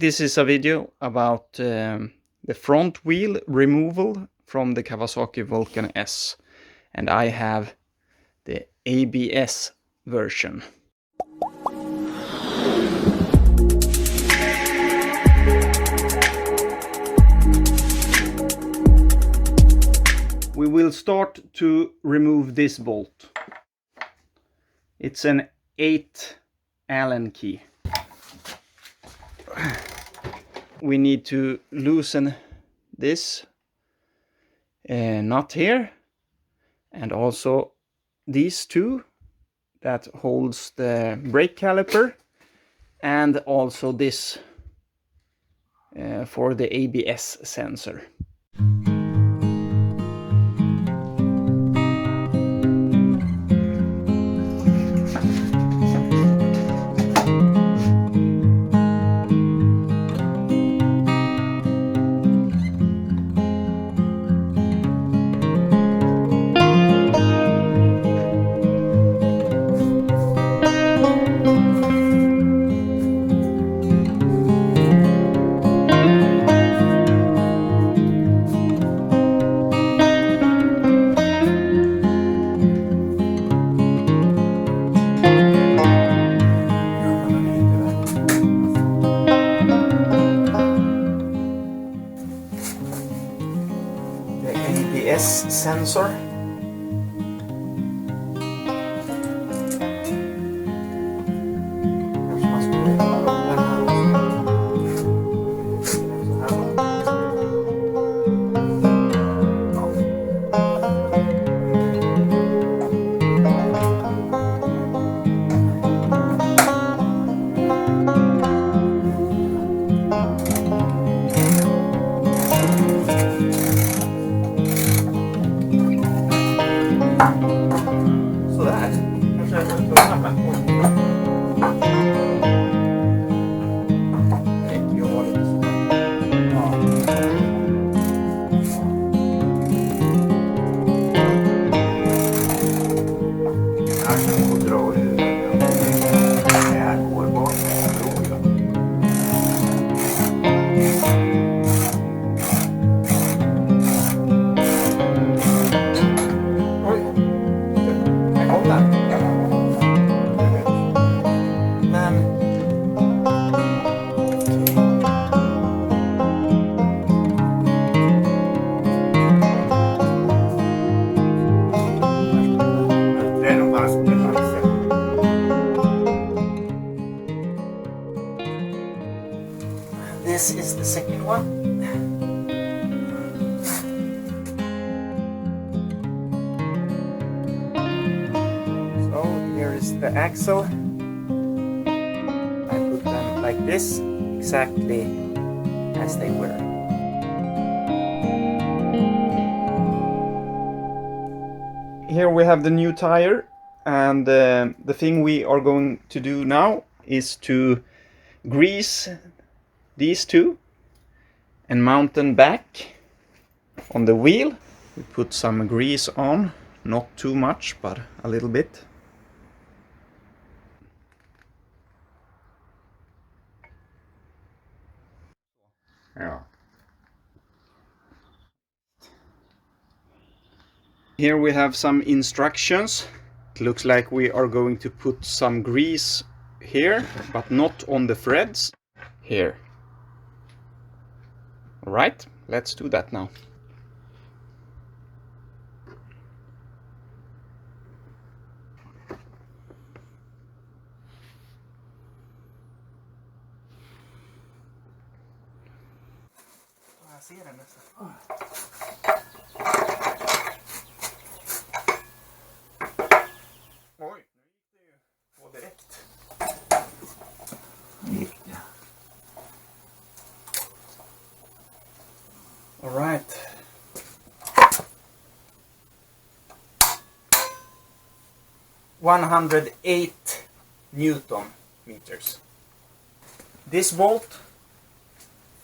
This is a video about the front wheel removal from the Kawasaki Vulcan S, and I have the ABS version. We will start to remove this bolt. It's an 8 Allen key. We need to loosen this nut here, and also these two that holds the brake caliper, and also this for the ABS sensor. ABS sensor. This is the second one. So here is the axle. I put them like this, exactly as they were. Here we have the new tire, and the thing we are going to do now is to grease these two and mount them back on the wheel. We put some grease on, not too much, but a little bit. Yeah. Here we have some instructions. It looks like we are going to put some grease here, but not on the threads. Here. Alright, let's do that now. Oj, nu gick det ju på direkt. All right. $108 Newton meters. This bolt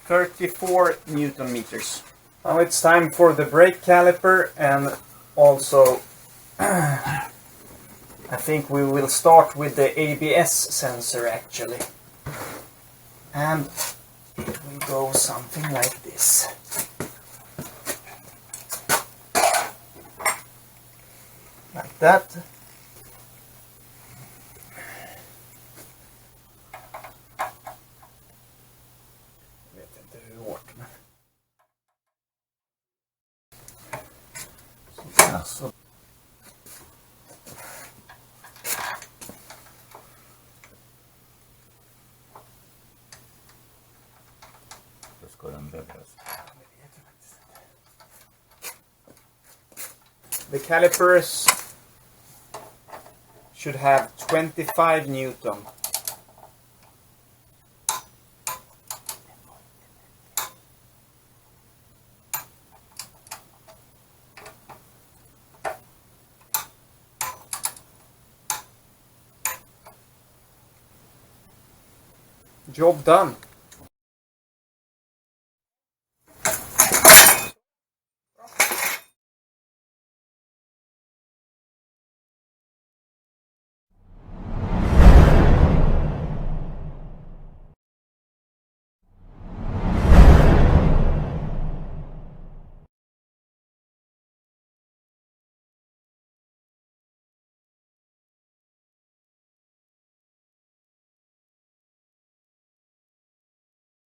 34 Newton meters. Now it's time for the brake caliper, and also I think we will start with the ABS sensor actually. And go something like this. Like that. Vet inte hur hårt, men... Så. Då ska den bäddas. The calipers should have 25 Newton. Job done.